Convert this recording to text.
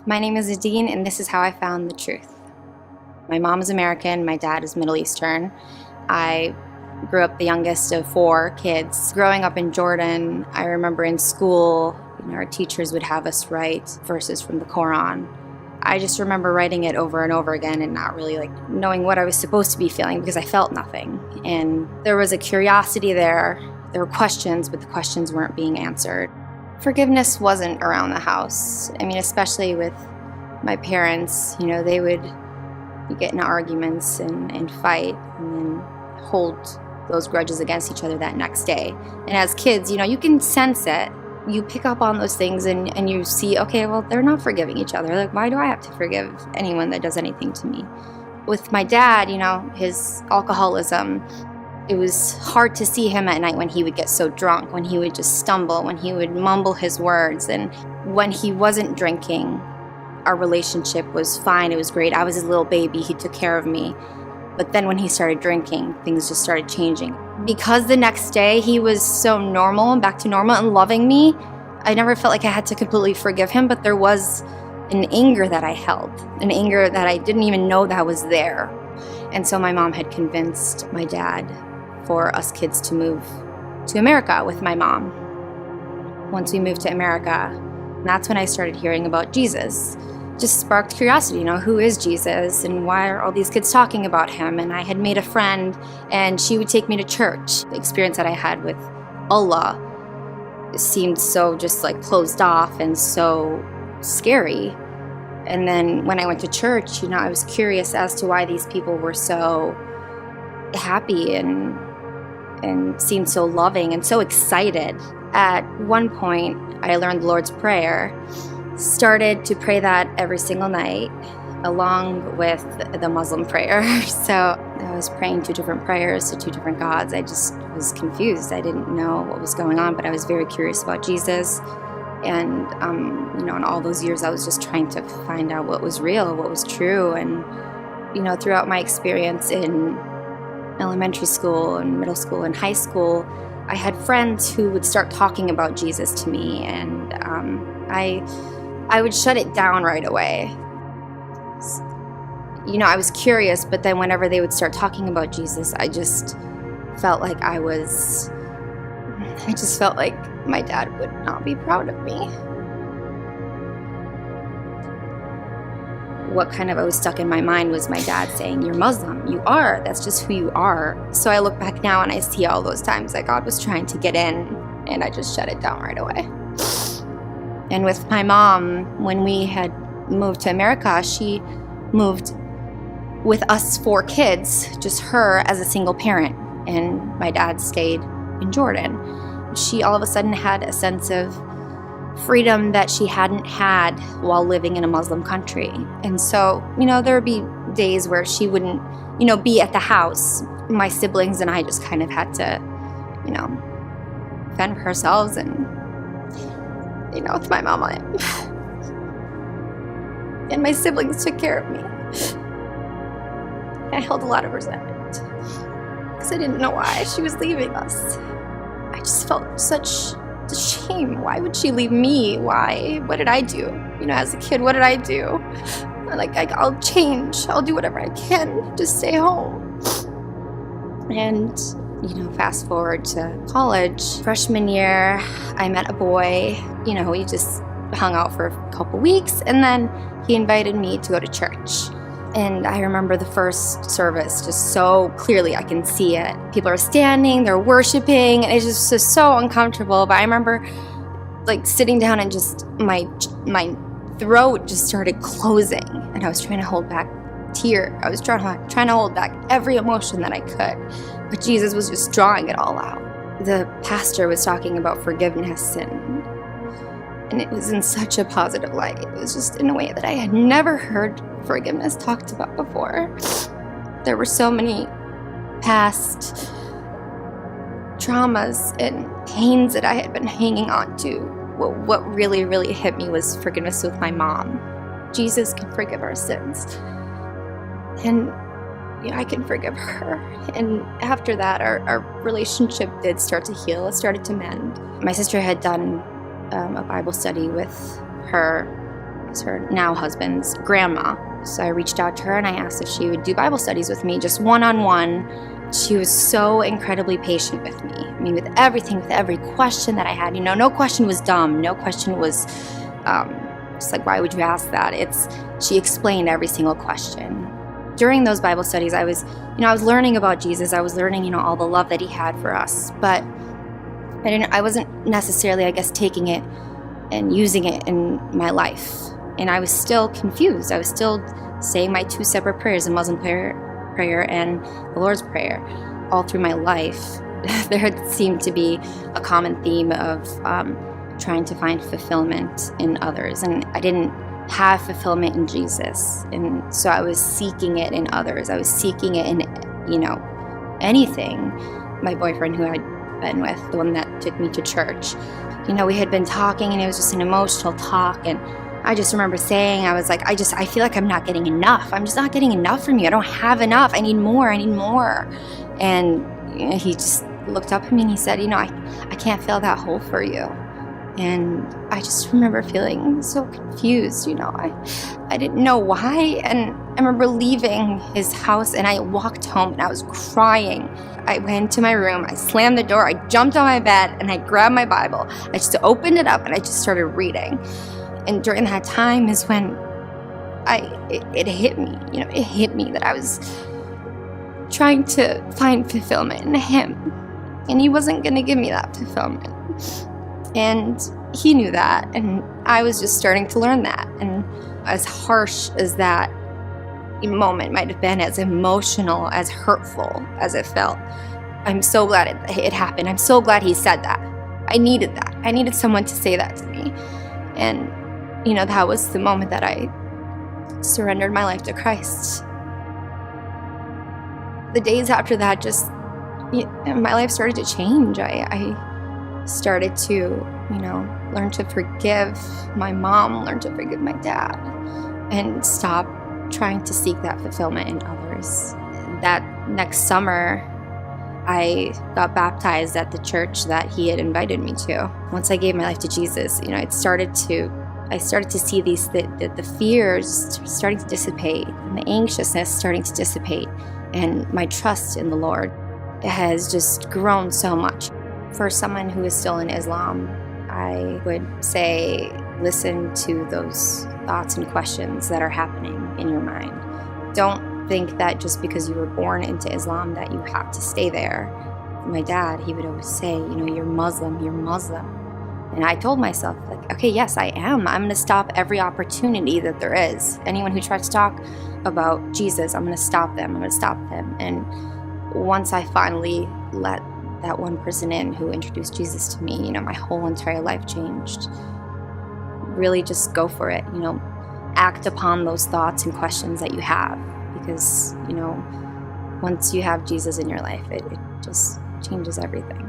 My name is Nadine, and this is how I found the truth. My mom is American, my dad is Middle Eastern. I grew up the youngest of 4 kids. Growing up in Jordan, I remember in school, our teachers would have us write verses from the Quran. I just remember writing it over and over again and not really knowing what I was supposed to be feeling because I felt nothing. And there was a curiosity there. There were questions, but the questions weren't being answered. Forgiveness wasn't around the house. Especially with my parents, they would get in arguments and fight and then hold those grudges against each other that next day. And as kids, you can sense it. You pick up on those things and you see, okay, well, they're not forgiving each other. Why do I have to forgive anyone that does anything to me? With my dad, his alcoholism, it was hard to see him at night when he would get so drunk, when he would just stumble, when he would mumble his words. And when he wasn't drinking, our relationship was fine. It was great. I was his little baby. He took care of me. But then when he started drinking, things just started changing. Because the next day he was so normal and back to normal and loving me, I never felt like I had to completely forgive him, but there was an anger that I held, an anger that I didn't even know that was there. And so my mom had convinced my dad for us kids to move to America with my mom. Once we moved to America, that's when I started hearing about Jesus. Just sparked curiosity, who is Jesus and why are all these kids talking about him? And I had made a friend and she would take me to church. The experience that I had with Allah seemed so just closed off and so scary. And then when I went to church, I was curious as to why these people were so happy and seemed so loving and so excited. At one point, I learned the Lord's Prayer. Started to pray that every single night along with the Muslim prayer. So I was praying 2 different prayers to 2 different gods. I just was confused. I didn't know what was going on, but I was very curious about Jesus. And, in all those years, I was just trying to find out what was real, what was true. And, throughout my experience in elementary school and middle school and high school, I had friends who would start talking about Jesus to me, and I would shut it down right away. I was curious, but then whenever they would start talking about Jesus, I just felt like felt like my dad would not be proud of me. What kind of always stuck in my mind was my dad saying, "You're Muslim, you are, that's just who you are." So I look back now and I see all those times that God was trying to get in, and I just shut it down right away. And with my mom, when we had moved to America, she moved with us 4 kids, just her as a single parent, and my dad stayed in Jordan. She all of a sudden had a sense of freedom that she hadn't had while living in a Muslim country. And so, there would be days where she wouldn't, be at the house. My siblings and I just kind of had to, fend for ourselves and with my mama. And my siblings took care of me. I held a lot of resentment because I didn't know why she was leaving us. I just felt such shame. Why would she leave me? Why? What did I do? As a kid, what did I do? I'll change. I'll do whatever I can to stay home. And fast forward to college. Freshman year, I met a boy. We just hung out for a couple weeks, and then he invited me to go to church. And I remember the first service just so clearly. I can see it. People are standing, they're worshiping, and it's just so uncomfortable. But I remember sitting down and just my throat just started closing, and I was trying to hold back tear. I was trying to hold back every emotion that I could, but Jesus was just drawing it all out. The pastor was talking about forgiveness, and it was in such a positive light. It was just in a way that I had never heard forgiveness talked about before. There were so many past traumas and pains that I had been hanging on to. What really, really hit me was forgiveness with my mom. Jesus can forgive our sins. And I can forgive her. And after that, our relationship did start to heal. It started to mend. My sister had done a Bible study with her is her now husband's grandma. So I reached out to her and I asked if she would do Bible studies with me, just one-on-one. She was so incredibly patient with me. I mean, with everything, with every question that I had. No question was dumb. No question was just like, why would you ask that? She explained every single question. During those Bible studies, I was learning about Jesus. I was learning, all the love that he had for us. But I wasn't necessarily, I guess, taking it and using it in my life. And I was still confused. I was still saying my two separate prayers, the Muslim prayer and the Lord's Prayer, all through my life. There had seemed to be a common theme of trying to find fulfillment in others. And I didn't have fulfillment in Jesus. And so I was seeking it in others. I was seeking it in, anything. My boyfriend who I'd been with, the one that took me to church, we had been talking and it was just an emotional talk. And I just remember saying, I was like, I feel like I'm not getting enough. I'm just not getting enough from you. I don't have enough. I need more. And he just looked up at me and he said, I can't fill that hole for you. And I just remember feeling so confused, I didn't know why. And I remember leaving his house and I walked home and I was crying. I went to my room, I slammed the door, I jumped on my bed and I grabbed my Bible. I just opened it up and I just started reading. And during that time is when it hit me, it hit me that I was trying to find fulfillment in him. And he wasn't going to give me that fulfillment. And he knew that, and I was just starting to learn that. And as harsh as that moment might have been, as emotional, as hurtful as it felt, I'm so glad it happened. I'm so glad he said that. I needed that. I needed someone to say that to me. And, that was the moment that I surrendered my life to Christ. The days after that, my life started to change. I started to, learn to forgive my mom, learn to forgive my dad, and stop trying to seek that fulfillment in others. That next summer, I got baptized at the church that he had invited me to. Once I gave my life to Jesus, I started to see the fears starting to dissipate, and the anxiousness starting to dissipate, and my trust in the Lord has just grown so much. For someone who is still in Islam, I would say listen to those thoughts and questions that are happening in your mind. Don't think that just because you were born into Islam that you have to stay there. My dad, he would always say, you're Muslim. And I told myself, okay, yes, I am. I'm going to stop every opportunity that there is. Anyone who tries to talk about Jesus, I'm going to stop them. And once I finally let that one person in who introduced Jesus to me, my whole entire life changed. Really just go for it, act upon those thoughts and questions that you have, because, once you have Jesus in your life, it just changes everything.